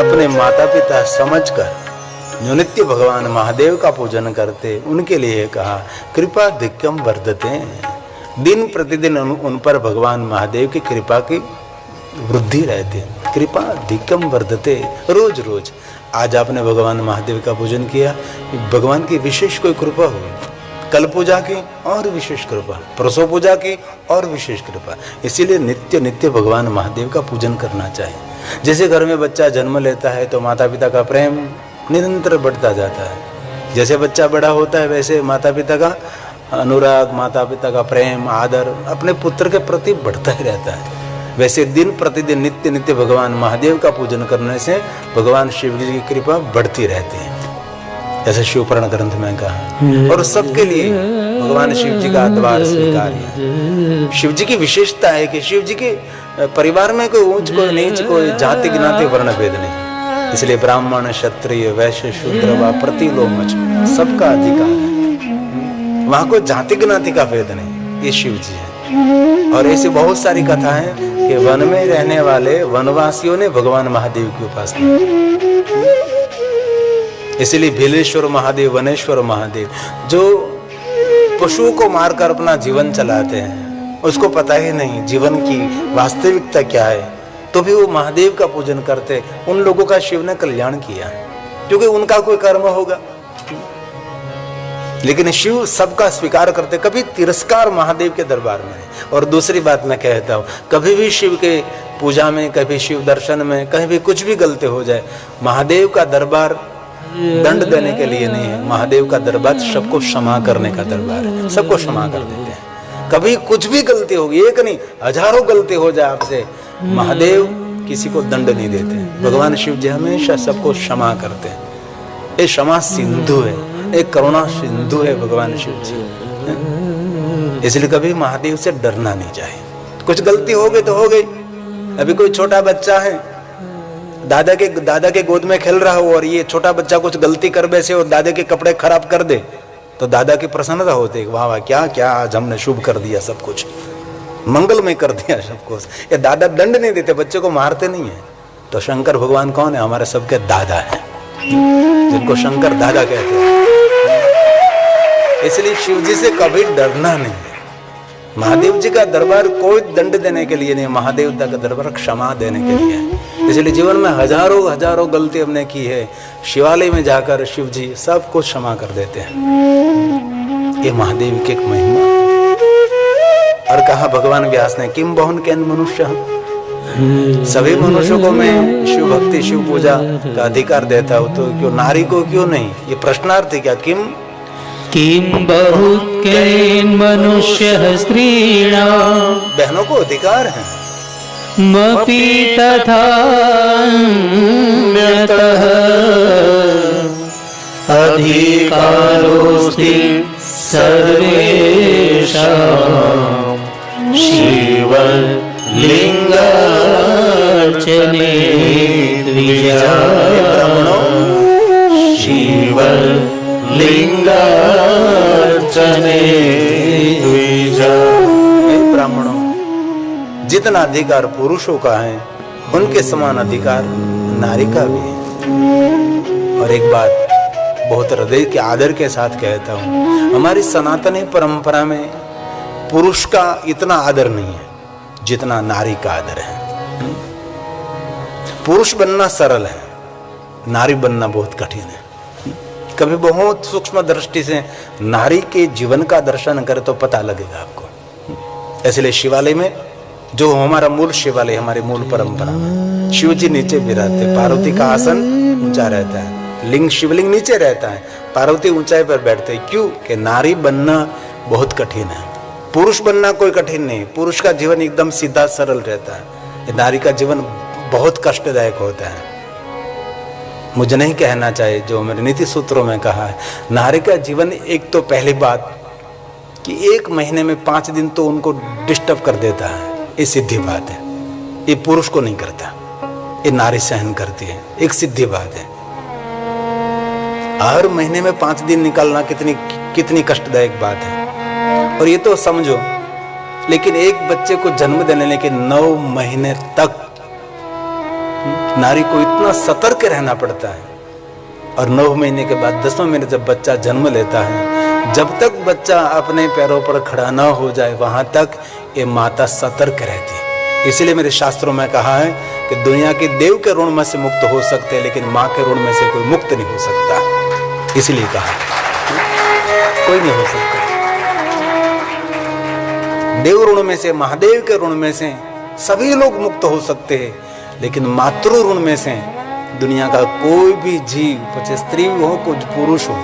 अपने माता पिता समझकर जो नित्य भगवान महादेव का पूजन करते उनके लिए कहा कृपा धिक्यम वर्धते। दिन प्रतिदिन उन पर भगवान महादेव की कृपा की वृद्धि रहती है। कृपा धिक्यम वर्धते, रोज रोज। आज आपने भगवान महादेव का पूजन किया, भगवान की विशेष कोई कृपा हुई। कल पूजा की और विशेष कृपा, परसों पूजा की और विशेष कृपा। इसीलिए नित्य नित्य भगवान महादेव का पूजन करना चाहिए। जैसे घर में बच्चा जन्म लेता है तो माता पिता का प्रेम निरंतर बढ़ता जाता है। जैसे बच्चा बड़ा होता है वैसे माता पिता का अनुराग, माता पिता का प्रेम, आदर अपने पुत्र के प्रति बढ़ता ही रहता है। वैसे दिन प्रतिदिन नित्य नित्य भगवान महादेव का पूजन करने से भगवान शिव जी की कृपा बढ़ती रहती है, जैसे शिवपुराण ग्रंथ में कहा। और सबके लिए भगवान शिव जी का द्वार स्वीकार्य है। शिव जी की विशेषता है कि शिव जी के परिवार में कोई ऊंच कोई नीच, कोई जाति ज्ञाति वर्ण भेद नहीं। इसलिए ब्राह्मण, क्षत्रिय, वैश्य, शूद्र व प्रतिलोमच सबका अधिकार है। वहां कोई जाति ज्ञाति का भेद नहीं, ये शिव जी है। और ऐसी बहुत सारी कथा है कि वन में रहने वाले वनवासियों ने भगवान महादेव की उपासना, इसलिए भीलेश्वर महादेव, वनेश्वर महादेव, जो पशुओं को मारकर अपना जीवन चलाते हैं, उसको पता ही नहीं जीवन की वास्तविकता क्या है, तो भी वो महादेव का पूजन करते, उन लोगों का शिव ने कल्याण किया, क्योंकि उनका कोई कर्म होगा। लेकिन शिव सबका स्वीकार करते, कभी तिरस्कार महादेव के दरबार में नहीं। और दूसरी बात मैं कहता हूँ, कभी भी शिव के पूजा में, कभी शिव दर्शन में, कहीं भी कुछ भी गलती हो जाए, महादेव का दरबार दंड देने के लिए नहीं है। महादेव का दरबार सबको क्षमा करने का दरबार है, सबको क्षमा कर देते हैं। कभी कुछ भी गलती होगी, एक नहीं हजारों गलती हो जाए आपसे, महादेव किसी को दंड नहीं देते। भगवान शिव जी हमेशा सबको क्षमा करते हैं। ये क्षमा सिंधु है, एक करुणा सिंधु है भगवान शिव जी। इसलिए कभी महादेव से डरना नहीं चाहिए। कुछ गलती हो गई तो हो गई। अभी कोई छोटा बच्चा है, दादा के गोद में खेल रहा हो और ये छोटा बच्चा कुछ गलती कर बैसे और दादा के कपड़े खराब कर दे, तो दादा की प्रसन्नता होती है, वाह वाह क्या क्या आज हमने शुभ कर दिया, सब कुछ मंगलमय कर दिया सब कुछ। ये दादा दंड नहीं देते, बच्चे को मारते नहीं है। तो शंकर भगवान कौन है? हमारे सबके दादा है, जिनको शंकर दादा कहते हैं। इसलिए शिव जी से कभी डरना नहीं है। महादेव जी का दरबार कोई दंड देने के लिए नहीं, महादेव का दरबार क्षमा देने के लिए है। इसलिए जीवन में हजारों हजारों गलती हमने की है, शिवालय में जाकर शिव जी सब कुछ क्षमा कर देते हैं। ये महादेव की एक महिमा। और कहा भगवान व्यास ने, किम बहुन कैन मनुष्य, सभी मनुष्यों को मैं शिव भक्ति शिव पूजा का अधिकार देता हूँ, तो क्यों नारी को क्यों नहीं? ये प्रश्नार्थ है क्या? किम बहुकेन मनुष्य स्त्रीणां, बहनों को अधिकार है। मपि तथा अन्यतः अधिकारोऽस्ति सर्वेषां शिवलिङ्गार्चने द्विजा। शिवलिङ्गार्चने द्विजा। ब्राह्मणों, जितना अधिकार पुरुषों का है उनके समान अधिकार नारी का भी है। और एक बात बहुत हृदय के आदर के साथ कहता हूँ, हमारी सनातनी परंपरा में पुरुष का इतना आदर नहीं है जितना नारी का आदर है। पुरुष बनना सरल है, नारी बनना बहुत कठिन है। कभी बहुत सूक्ष्म दृष्टि से नारी के जीवन का दर्शन करे तो पता लगेगा आपको। इसलिए शिवालय में, जो हमारा मूल शिवालय, हमारी मूल परंपरा में शिव जी नीचे विराजते, पार्वती का आसन ऊंचा रहता है, लिंग शिवलिंग नीचे रहता है, पार्वती ऊंचाई पर बैठते हैं। क्यों? कि नारी बनना बहुत कठिन है, पुरुष बनना कोई कठिन नहीं। पुरुष का जीवन एकदम सीधा सरल रहता है, नारी का जीवन बहुत कष्टदायक होता है। मुझे नहीं कहना चाहिए, जो मेरे नीति सूत्रों में कहा है, नारी का जीवन, एक तो पहली बात कि 1 महीने में 5 दिन तो उनको डिस्टर्ब कर देता है, ये सीधी बात है। ये पुरुष को नहीं करता, ये नारी सहन करती है, एक सीधी बात है। हर महीने में 5 दिन निकालना कितनी कष्टदायक बात है। और ये तो समझो, लेकिन एक बच्चे को जन्म देने के 9 महीने तक नारी को इतना सतर्क रहना पड़ता है। और 9 महीने के बाद 10वें महीने जब बच्चा जन्म लेता है, जब तक बच्चा अपने पैरों पर खड़ा ना हो जाए वहां तक ये माता सतर्क रहती है। इसलिए मेरे शास्त्रों में कहा है कि दुनिया के देव के ऋण में से मुक्त हो सकते हैं, लेकिन माँ के ऋण में से कोई मुक्त नहीं हो सकता। इसलिए कहा कोई नहीं हो सकता। देव ऋण में से, महादेव के ऋण में से सभी लोग मुक्त हो सकते हैं, लेकिन मातृ ऋण में से दुनिया का कोई भी जीव, चाहे स्त्री हो कुछ पुरुष हो,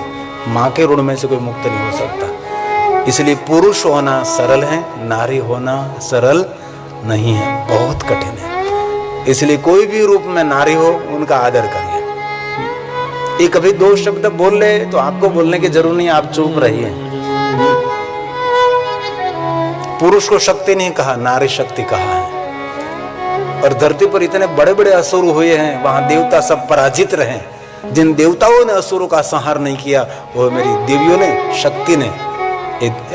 माँ के ऋण में से कोई मुक्त नहीं हो सकता। इसलिए पुरुष होना सरल है, नारी होना सरल नहीं है, बहुत कठिन है। इसलिए कोई भी रूप में नारी हो उनका आदर करिए। ये कभी 2 शब्द बोल ले तो आपको बोलने की जरूरत नहीं, आप चुप रहिए। पुरुष को शक्ति नहीं कहा, नारी शक्ति कहा है। और धरती पर इतने बड़े बड़े असुर हुए हैं, वहां देवता सब पराजित रहे। जिन देवताओं ने असुरों का संहार नहीं किया, वो मेरी देवियों ने, शक्ति ने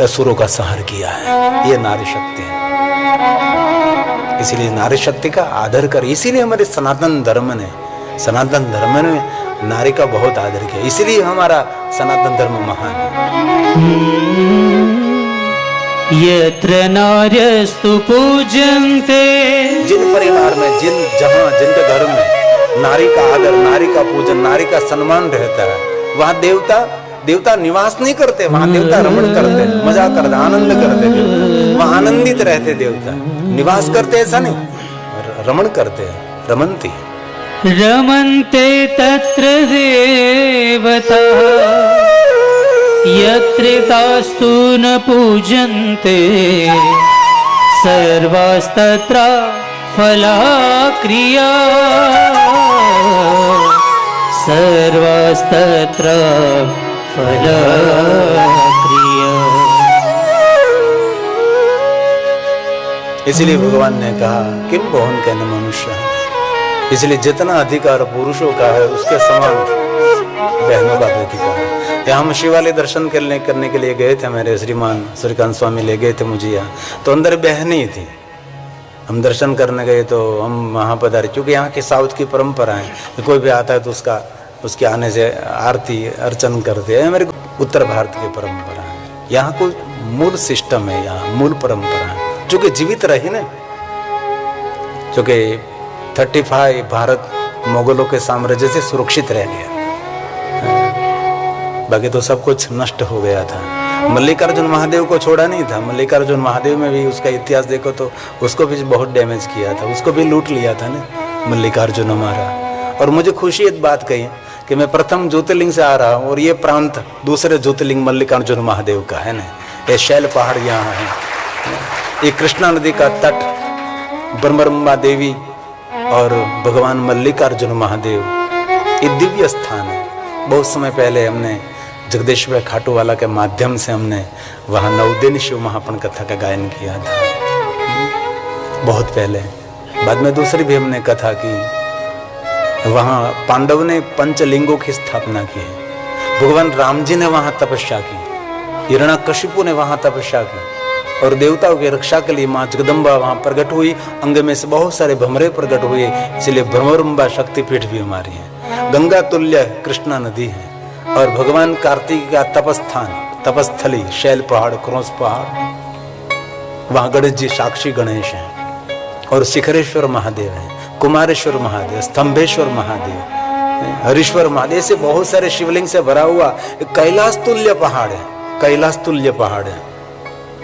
असुरों का संहार किया है। ये नारी शक्ति है। इसलिए नारी शक्ति का आदर कर। इसीलिए हमारे सनातन धर्म ने नारी का बहुत आदर किया। इसीलिए हमारा सनातन धर्म महान है। यत्र नार्यस्तु पूज्यन्ते, जिन परिवार में, जिनके घर में नारी का आदर, नारी का पूजन, नारी का सम्मान रहता है, वहां देवता निवास नहीं करते, वहां देवता रमण करते, मजा करते, आनंद करते। वहां आनंदित रहते, देवता निवास करते ऐसा नहीं, रमण करते, रमन्ति। रमन्ते तत्र देवता यत्र तास्तु न पूजन्ते, सर्वास्तत्र फलाक्रिया, सर्वास्तत्र फलाक्रिया। इसलिए भगवान ने कहा किम बहुन कहने मनुष्य है। इसलिए जितना अधिकार पुरुषों का है उसके समान बहनों का भी अधिकार है। यहाँ हम शिवालय दर्शन करने के लिए गए थे, मेरे श्रीमान श्रीकांत स्वामी ले गए थे मुझे यहाँ, तो अंदर बहन ही थी। हम दर्शन करने गए तो हम वहाँ पधारे, क्योंकि यहाँ की साउथ की परंपरा है, तो कोई भी आता है तो उसके आने से आरती अर्चन करते हैं। मेरे उत्तर भारत की परंपरा है, यहाँ कोई मूल सिस्टम है, यहाँ मूल परंपरा है जो कि जीवित रही ना। क्योंकि 35 भारत मुगलों के साम्राज्य से सुरक्षित रह गया, बाकी तो सब कुछ नष्ट हो गया था। मल्लिकार्जुन महादेव को छोड़ा नहीं था। मल्लिकार्जुन महादेव में भी उसका इतिहास देखो तो उसको भी बहुत डैमेज किया था, उसको भी लूट लिया था ना मल्लिकार्जुन हमारा। और मुझे खुशी इस बात कही कि मैं प्रथम ज्योतिर्लिंग से आ रहा हूँ और ये प्रांत दूसरे ज्योतिर्लिंग मल्लिकार्जुन महादेव का है ना। ये शैल पहाड़ यहाँ है, ये कृष्णा नदी का तट, ब्रह्मरंबा देवी और भगवान मल्लिकार्जुन महादेव, ये दिव्य स्थान है। बहुत समय पहले हमने जगदीश्वर खाटूवाला के माध्यम से हमने वहाँ 9 दिन शिव महापण कथा का गायन किया था, बहुत पहले। बाद में दूसरी भी हमने कथा की। वहाँ पांडव ने पंचलिंगों की स्थापना की है, भगवान राम जी ने वहाँ तपस्या की, हिरण्यकशिपु ने वहाँ तपस्या की, और देवताओं की रक्षा के लिए माँ जगदम्बा वहाँ प्रकट हुई। अंग में से बहुत सारे भमरे प्रकट हुए, इसलिए ब्रह्मरंबा शक्तिपीठ भी हमारी है। गंगा तुल्य कृष्णा नदी है, और भगवान कार्तिक का तपस्थान, तपस्थली शैल पहाड़, क्रोस पहाड़, वहाँ गणेश जी साक्षी गणेश हैं, और शिखरेश्वर महादेव हैं, कुमारेश्वर महादेव, स्तंभेश्वर महादेव, हरीश्वर महादेव, से बहुत सारे शिवलिंग से भरा हुआ कैलाश तुल्य पहाड़ है। कैलाश तुल्य पहाड़ है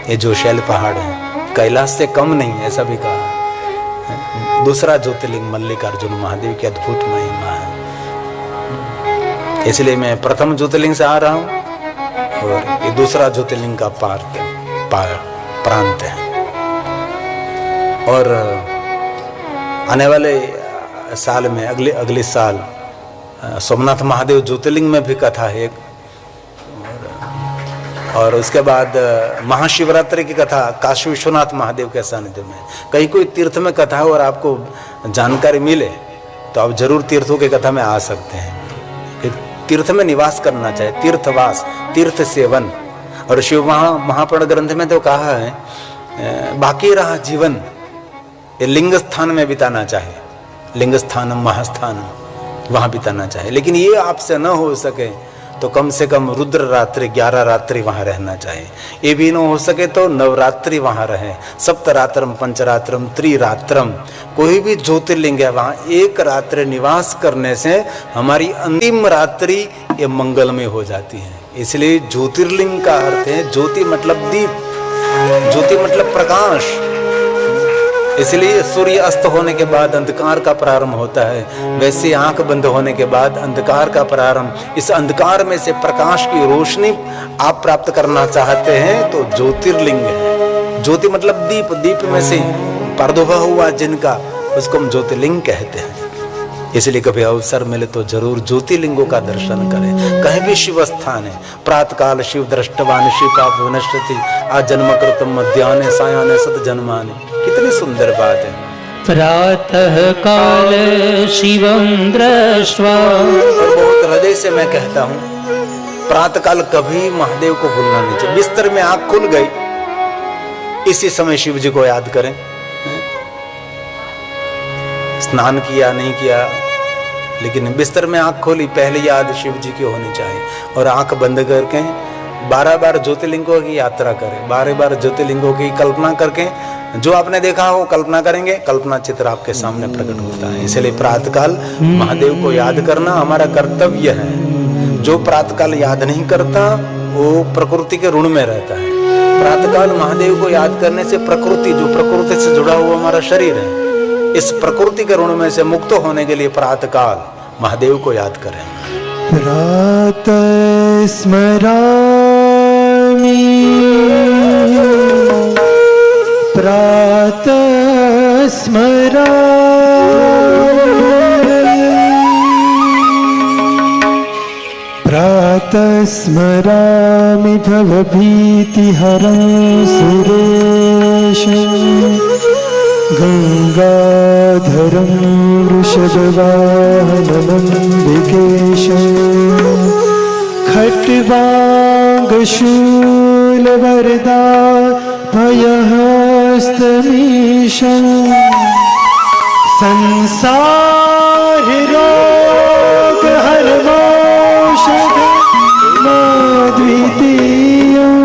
ये जो शैल पहाड़ है, कैलाश से कम नहीं, ऐसा भी कहा। दूसरा ज्योतिर्लिंग मल्लिकार्जुन महादेव की अद्भुत महिमा है। इसलिए मैं प्रथम ज्योतिर्लिंग से आ रहा हूँ, और ये दूसरा ज्योतिर्लिंग का प्रांत है। और आने वाले साल में, अगले साल सोमनाथ महादेव ज्योतिर्लिंग में भी कथा है एक, और उसके बाद महाशिवरात्रि की कथा काशी विश्वनाथ महादेव के सानिध्य में। कहीं कोई तीर्थ में कथा हो और आपको जानकारी मिले तो आप जरूर तीर्थों की कथा में आ सकते हैं। तीर्थ में निवास करना चाहिए, तीर्थवास, तीर्थ सेवन। और शिव महापुराण ग्रंथ में तो कहा है बाकी रहा जीवन ये लिंग स्थान में बिताना चाहिए। लिंग स्थानम महास्थानम वहाँ बिताना चाहिए। लेकिन ये आपसे न हो सके तो कम से कम रुद्र रात्रि 11 रात्रि वहाँ रहना चाहिए। ये भी न हो सके तो नवरात्रि वहाँ रहे, सप्तरात्रम पंचरात्रम त्रिरात्रम कोई भी ज्योतिर्लिंग है वहाँ एक रात्रि निवास करने से हमारी अंतिम रात्रि ये मंगलमय हो जाती है। इसलिए ज्योतिर्लिंग का अर्थ है ज्योति मतलब दीप, ज्योति मतलब प्रकाश। इसलिए सूर्य अस्त होने के बाद अंधकार का प्रारंभ होता है, वैसे आंख बंद होने के बाद अंधकार का प्रारंभ। इस अंधकार में से प्रकाश की रोशनी आप प्राप्त करना चाहते हैं तो ज्योतिर्लिंग है। ज्योति मतलब दीप, दीप में से प्रादुर्भाव हुआ जिनका उसको हम ज्योतिर्लिंग कहते हैं। इसलिए कभी अवसर मिले तो जरूर ज्योतिर्लिंगों का दर्शन करें। कहीं भी शिव स्थान है, प्रातकाल शिव दृष्टवान शिव पाप विनश्यति आजन्म कृतम मध्याह्ने सायाह्ने सत जन्माने। कितनी सुंदर बात है। प्रातः काल शिवं दृष्ट्वा। और बहुत हृदय से मैं कहता हूँ प्रातःकाल कभी महादेव को भूलना नहीं चाहिए। बिस्तर में आंख खुल गई, इसी समय शिव जी को याद करें। स्नान किया नहीं किया, लेकिन बिस्तर में आंख खोली पहले याद शिव जी की होनी चाहिए। और आंख बंद करके 12 बार ज्योतिर्लिंगों की यात्रा करें, 12 बार ज्योतिर्लिंगों की कल्पना करके जो आपने देखा हो कल्पना करेंगे, कल्पना चित्र आपके सामने प्रकट होता है। इसलिए प्रातःकाल महादेव को याद करना हमारा कर्तव्य है। जो प्रातःकाल याद नहीं करता वो प्रकृति के ऋण में रहता है। प्रातःकाल महादेव को याद करने से प्रकृति, जो प्रकृति से जुड़ा हुआ हमारा शरीर है, इस प्रकृति के ऋण में से मुक्त होने के लिए प्रातःकाल महादेव को याद करें। प्रातः स्मरामि प्रातः स्मरामि प्रातः स्मरामि भवभीतिहरं सुरेशं गंगाधरं वृषभवाहनमम्बिकेशं खट्वांगशूलवरदा भयहस्तमीशं संसाररोगहरमौषधमद्वितीयं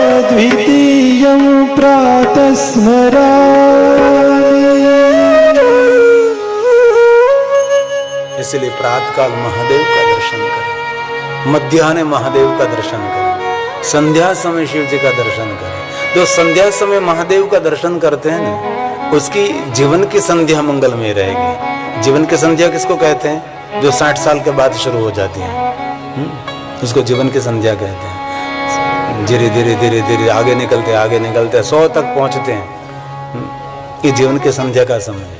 संसाररोगहरमौषधमद्वितीयं प्रातः स्मरामि। इसलिए प्रातःकाल महादेव का दर्शन करें, मध्याह्न महादेव का दर्शन करें, संध्या समय शिव जी का दर्शन करें। जो संध्या समय महादेव का दर्शन करते हैं ना, उसकी जीवन की संध्या मंगलमय रहेगी। जीवन की संध्या किसको कहते हैं? जो 60 साल के बाद शुरू हो जाती है, उसको जीवन की संध्या कहते हैं। धीरे धीरे धीरे धीरे आगे निकलते 100 तक पहुंचते हैं। ये जीवन की संध्या का समय है।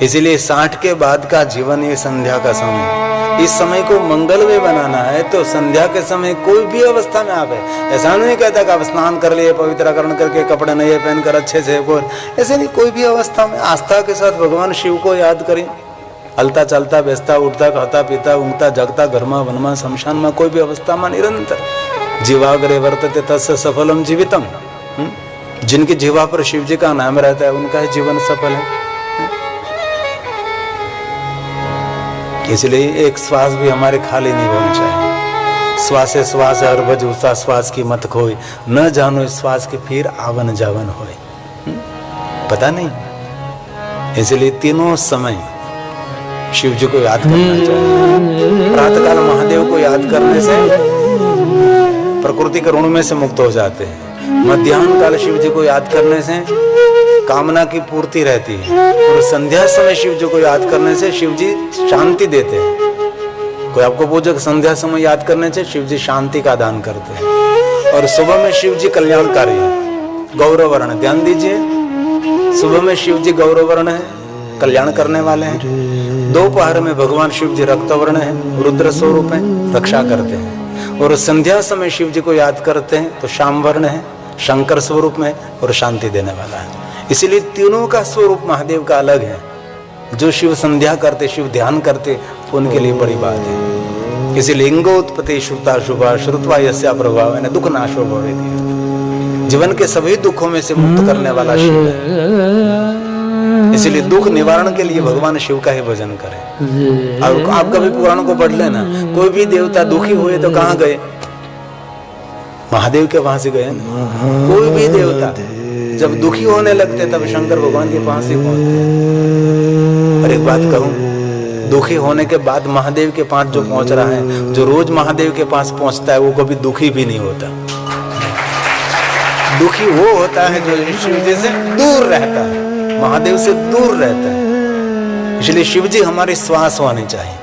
इसीलिए 60 के बाद का जीवन ये संध्या का समय है। इस समय को मंगलमय बनाना है तो संध्या के समय कोई भी अवस्था में आप है, ऐसा नहीं कहता कि आप स्नान कर लिए, पवित्रकरण करके कपड़े नए पहनकर अच्छे से, ऐसे नहीं, कोई भी अवस्था में आस्था के साथ भगवान शिव को याद करें। हलता चलता बेचता उठता खाता पीता ऊँगता जगता घरमा वनमा शमशान में, कोई भी अवस्था में निरंतर जीवाग्रे वर्तते तस्य सफलम जीवितम। जिनकी जीवा पर शिव जी का नाम रहता है उनका ही जीवन सफल है। इसलिए एक श्वास भी हमारे खाली नहीं होनी चाहिए। श्वासे श्वास हर भज उसा श्वास की मत खोई, न जानो इस श्वास के फिर आवन जावन होए। पता नहीं। इसलिए तीनों समय शिव जी को याद करना चाहिए। प्रातःकाल महादेव को याद करने से प्रकृति के ऋण में से मुक्त हो जाते हैं। मध्याह्न काल शिव जी को याद करने से कामना की पूर्ति रहती है। और संध्या समय शिव जी को याद करने से शिव जी शांति देते हैं। कोई आपको पूछे संध्या समय याद करने से शिव जी शांति का दान करते हैं। और सुबह में शिव जी कल्याणकारी है, गौरवर्ण। ध्यान दीजिए, सुबह में शिव जी गौरवर्ण है, कल्याण करने वाले हैं। दोपहर में भगवान शिव जी रक्तवर्ण है, रुद्र स्वरूप है, रक्षा करते हैं। और संध्या समय शिव जी को याद करते हैं तो श्याम वर्ण है, शंकर स्वरूप में और शांति देने वाला है। इसीलिए तीनों का स्वरूप महादेव का अलग है। जो शिव संध्या करते, शिव ध्यान करते, उनके लिए बड़ी बात है। किसी लिंगोत्पत्ति श्रुता शुभा श्रुत्वा यस्या प्रभाव है दुख नाशो भवेति। जीवन के सभी दुखों में से मुक्त करने वाला शिव है। इसलिए दुख निवारण के लिए भगवान शिव का ही भजन करें। और आप कभी पुराणों को पढ़ लेना, कोई भी देवता दुखी हुए तो कहाँ गए? महादेव के पास ही गए ना। कोई भी देवता जब दुखी होने लगते तब शंकर भगवान के पास ही पहुंचते। और एक बात कहूं, दुखी होने के बाद महादेव के पास जो पहुंच रहा है, जो रोज महादेव के पास पहुंचता है, वो कभी दुखी भी नहीं होता। दुखी वो होता है जो शिव जी से दूर रहता है, महादेव से दूर रहता है। इसलिए शिव जी हमारी श्वास होनी चाहिए,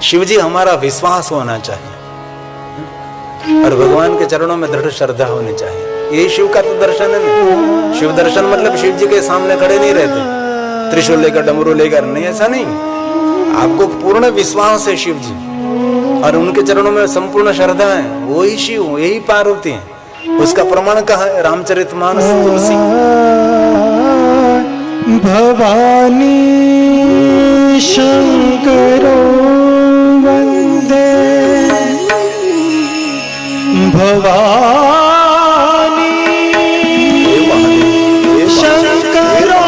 शिव जी हमारा विश्वास होना चाहिए, और भगवान के चरणों में दृढ़ श्रद्धा होनी चाहिए। यही शिव का तो दर्शन है ना। शिव दर्शन मतलब शिव जी के सामने खड़े नहीं रहते त्रिशूल लेकर, डमरू लेकर, नहीं, ऐसा नहीं। आपको पूर्ण विश्वास है शिव जी, और उनके चरणों में संपूर्ण श्रद्धा है। वही शिव, यही पार्वती है। उसका प्रमाण कहाँ है? रामचरितमानस, तुलसी। भवानी शंकरो वंदे, भवानी शंकरो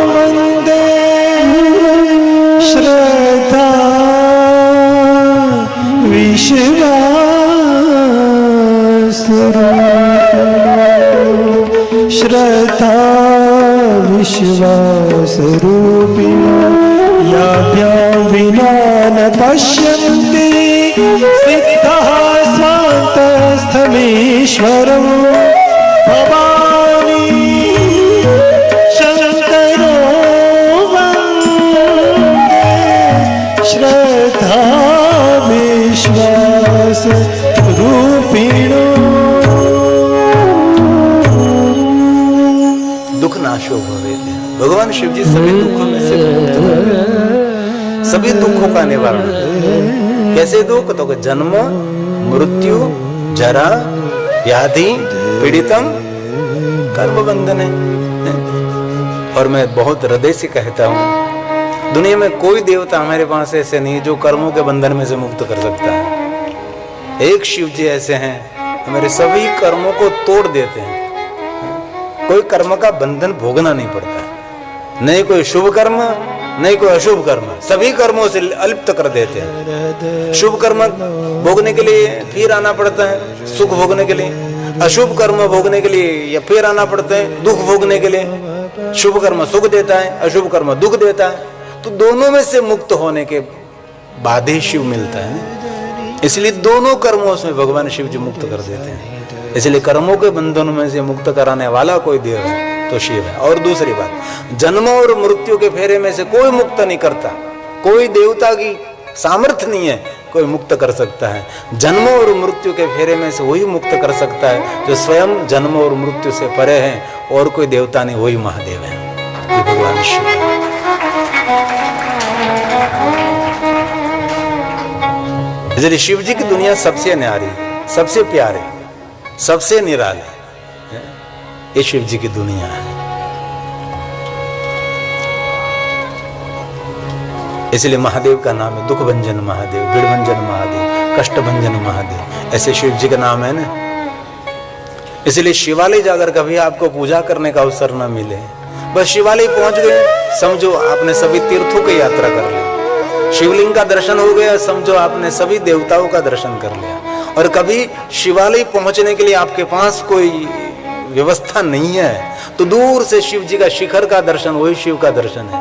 वंदे, श्रद्धा विश्वास श्रद्धा विश्वास रूपिणा याभ्यां विना न पश्यन्ति सिद्धः स्वान्तस्थमीश्वरम्। भवानी शंकरो वन्दे, श्रद्धा विश्वास रूपिणो। दुख नाशो भवेति। भगवान शिव जी सभी दुखों में से मुक्त हैं, सभी दुखों का निवारण। कैसे दुख? तो जन्म, मृत्यु, जरा, व्याधि, पीड़ितम, कर्म बंधन है। और मैं बहुत हृदय से कहता हूं, दुनिया में कोई देवता हमारे पास ऐसे नहीं जो कर्मों के बंधन में से मुक्त कर सकता है। एक शिव जी ऐसे हैं, हमारे सभी कर्मों को तोड़ देते हैं। कोई कर्म का बंधन भोगना नहीं पड़ता, नहीं कोई शुभ कर्म, नहीं कोई अशुभ कर्म, सभी कर्मों से अलिप्त कर देते हैं। शुभ कर्म भोगने के लिए फिर आना पड़ता है सुख भोगने के लिए, अशुभ कर्म भोगने के लिए या फिर आना पड़ता है दुख भोगने के लिए। शुभ कर्म सुख देता है, अशुभ कर्म दुख देता है। तो दोनों में से मुक्त होने के बाद ही शिव मिलता है। इसलिए दोनों कर्मों से भगवान शिव जी मुक्त कर देते हैं। इसलिए कर्मों के बंधनों में से मुक्त कराने वाला कोई देव है तो शिव है। और दूसरी बात, जन्म और मृत्यु के फेरे में से कोई मुक्त नहीं करता। कोई देवता की सामर्थ्य नहीं है कोई मुक्त कर सकता है। जन्म और मृत्यु के फेरे में से वही मुक्त कर सकता है जो स्वयं जन्म और मृत्यु से परे है। और कोई देवता नहीं, वही महादेव है, ये भगवान शिव है। इसलिए शिव जी की दुनिया सबसे न्यारी, सबसे प्यारे, सबसे निराले, ये शिव जी की दुनिया है। इसलिए महादेव का नाम है दुख भंजन महादेव, विड़भंजन महादेव, कष्ट भंजन महादेव, ऐसे शिव जी का नाम है ना। इसलिए शिवालय जाकर कभी आपको पूजा करने का अवसर न मिले, बस शिवालय पहुंच गए समझो आपने सभी तीर्थों की यात्रा कर ली। शिवलिंग का दर्शन हो गया समझो आपने सभी देवताओं का दर्शन कर लिया। और कभी शिवालय पहुंचने के लिए आपके पास कोई व्यवस्था नहीं है तो दूर से शिव जी का शिखर का दर्शन, वही शिव का दर्शन है।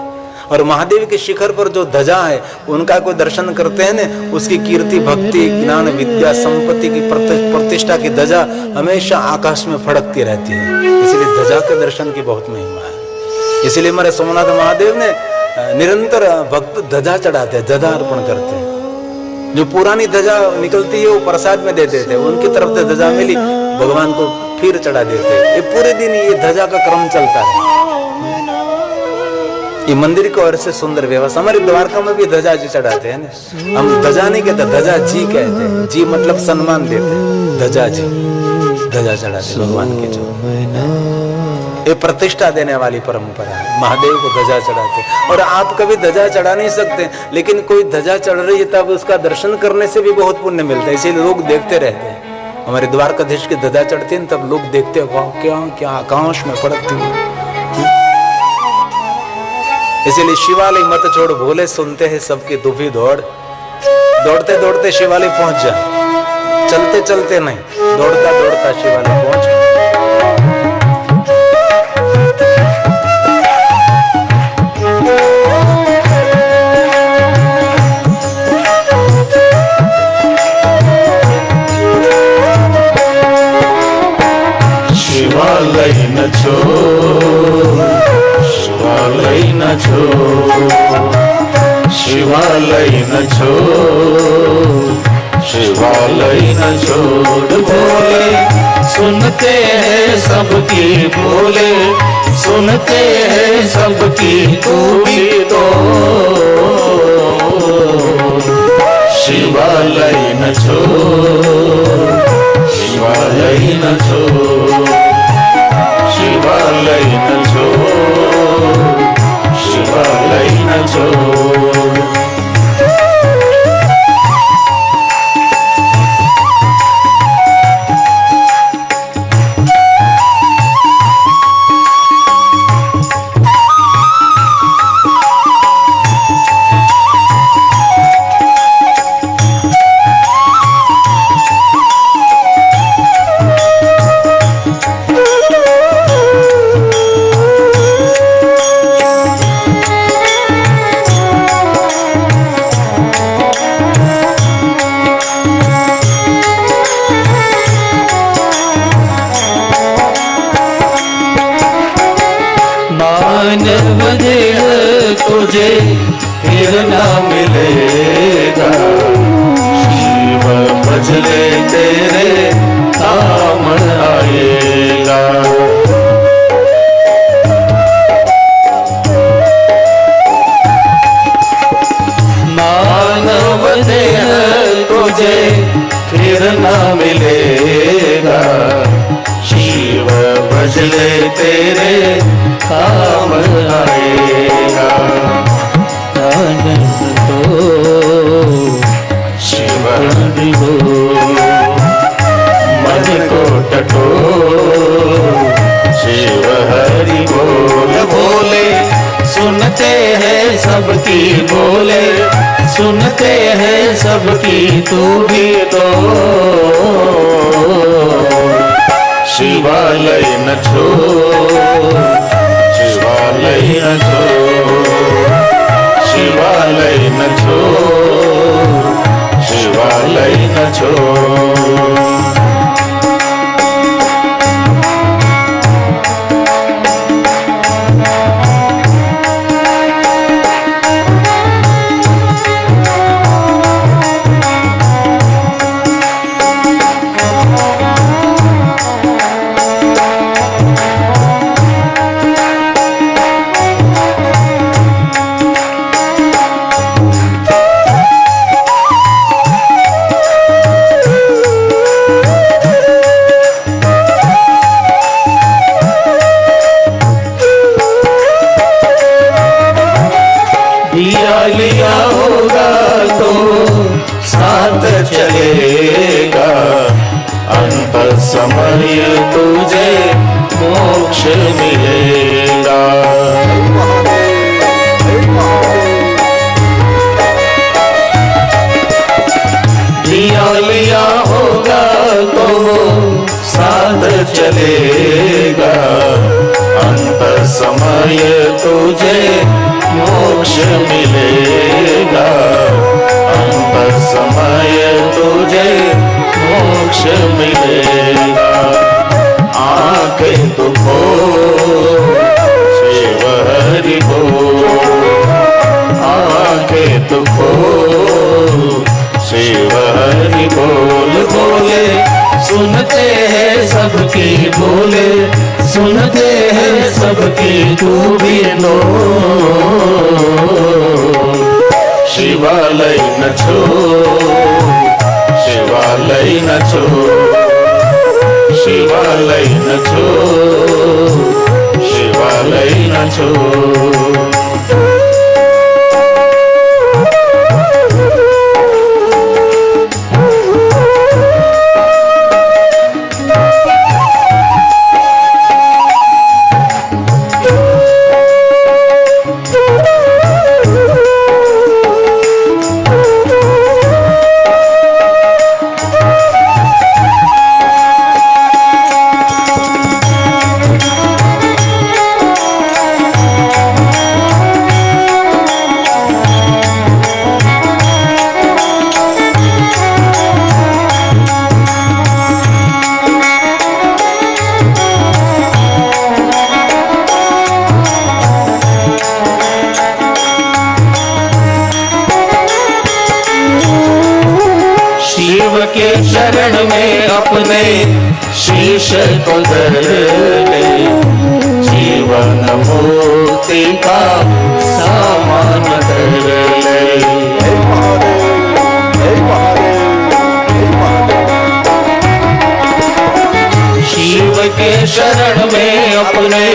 और महादेव के शिखर पर जो ध्वजा है उनका कोई दर्शन करते हैं ना, उसकी कीर्ति, भक्ति, ज्ञान, विद्या, संपत्ति की प्रतिष्ठा की ध्वजा हमेशा आकाश में फड़कती रहती है। इसलिए ध्वजा के दर्शन की बहुत महिमा है। इसलिए हमारे सोमनाथ महादेव ने निरंतर भक्त ध्वजा चढ़ाते हैं, ध्वजा अर्पण करते हैं। जो पुरानी ध्वजा निकलती है वो प्रसाद में दे देते हैं, उनकी तरफ से ध्वजा मिली भगवान को फिर चढ़ा देते हैं। ये पूरे दिन ये ध्वजा का क्रम चलता है। ये मंदिर को और से सुंदर व्यवस्था, हमारे द्वारका में भी ध्वजा जी चढ़ाते हैं ना। हम ध्वजा नहीं कहते, ध्वजा जी कहते हैं। जी मतलब सम्मान देते हैं, ध्वजा जी, ध्वजा चढ़ाते भगवान के जो। ये प्रतिष्ठा देने वाली परंपरा है। महादेव को ध्वजा चढ़ाते, और आप कभी ध्वजा चढ़ा नहीं सकते, लेकिन कोई ध्वजा चढ़ रही है तब उसका दर्शन करने से भी बहुत पुण्य मिलता है, इसीलिए लोग देखते रहते हैं। हमारे द्वारकाधीश की ध्वजा चढ़ती है तब लोग देखते हैं, वाह क्या क्या आकाश में फड़कती है। इसीलिए शिवालय मत छोड़ भोले, सुनते हैं सबकी दुखी दौड़। दौड़ते दौड़ते शिवालय पहुंच जा, चलते चलते नहीं, दौड़ता दौड़ता शिवालय पहुंच। शिवालय न छोड़, शिवालय न छोड़, शिवालय न छोड़, शिवालय न छोड़। भोले सुनते हैं सबकी, भोले सुनते हैं सबकी, तू भी तो शिवालय न छोड़, शिवालय न छोड़, शिवालय न छोड़, शिवालय न छोड़। मानव देह तुझे फिर ना मिलेगा, शिव भजले तेरे काम आएगा। मानव देह तुझे फिर ना मिलेगा, शिव भजले तेरे काम आएगा। आनंद हो शिव हरि बोल, मन को टटो शिव हरि बोल। भोले सुनते हैं सबकी, भोले सुनते हैं सबकी, तू भी तो शिवालय न छोड़, शिवालय न छोड़, शिवालय न छोड़, शिवालय न छोड़। लिया होगा तो साथ चलेगा, अंत समय तुझे मोक्ष मिलेगा। लिया होगा तो साथ चलेगा, अंत समय तुझे मोक्ष मिलेगा, अंत समय तुझे मोक्ष मिलेगा। आंखें तो खोल शिव हरि बोल, आंखें तो खोल शिव हरि बोल। भोले सुनते हैं सबकी, भोले सुनते हैं सबकी, तू भी लो शिवालय न छोड़, शिवालय न छोड़, शिवालय न छोड़, शिवालय न छो। शिव के शरण में अपने शीश को धर ले, जीवन मुक्ति का सामान धर ले। हे महादेव, हे महादेव, हे महादेव। शिव के शरण में अपने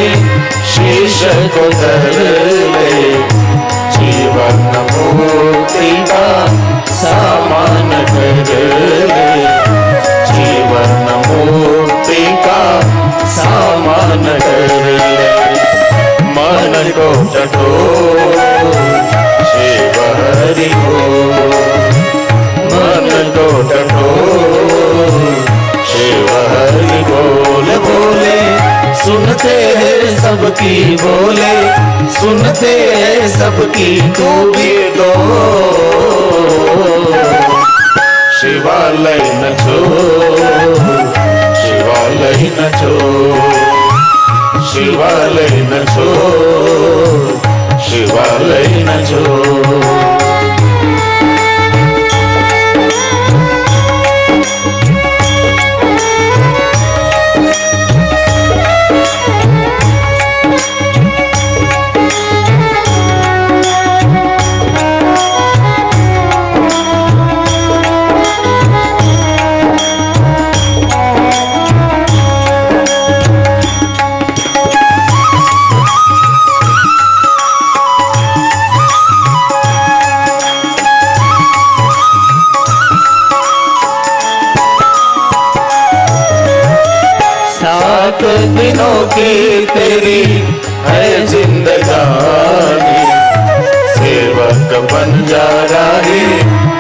शीश को धर ले, जीवन मुक्ति का सामान धर ले, जीवन मुक्ति का सामान धर ले। मन को टटोल शिव हरि बोल, मन को टटोल शिव हरि बोल। बोले सुनते हैं सबकी, बोले सुनते हैं सबकी, तू भी तो शिवालय न छो, शिवालय न छो, शिवालय न छो, शिवालय न छो। सात दिनों की तेरी है जिंदगानी, सेवक बंजारा ही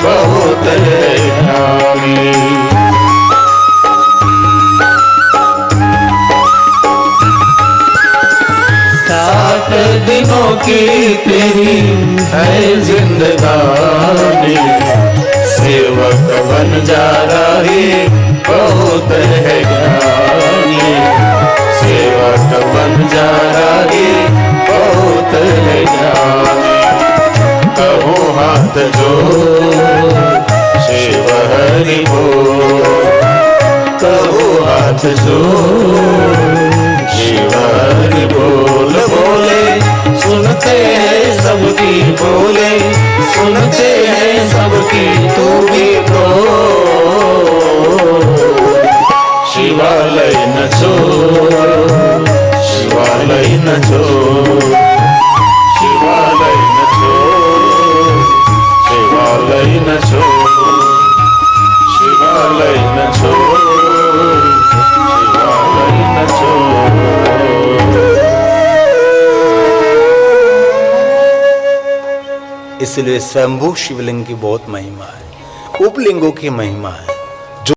बहुत है नामी। सात दिनों की तेरी है जिंदगानी, सेवक बंजारा ही बहुत है ज्ञानी, सेवक बंजारा ही बहुत है ज्ञानी। कहो हाथ जोड़ शिव हरि बोल, कहो हाथ जोड़ शिव हरि बोल। बोले सुनते हैं सबकी, बोले सुनते हैं सबकी, तू भी तो शिवालय न छो, शिवालय न छो, शिवालय न छो, शिवालय न छो, शिवालय न छो, शिवालय न छो। इसलिए स्वयंभू शिवलिंग की बहुत महिमा है, उपलिंगों की महिमा है।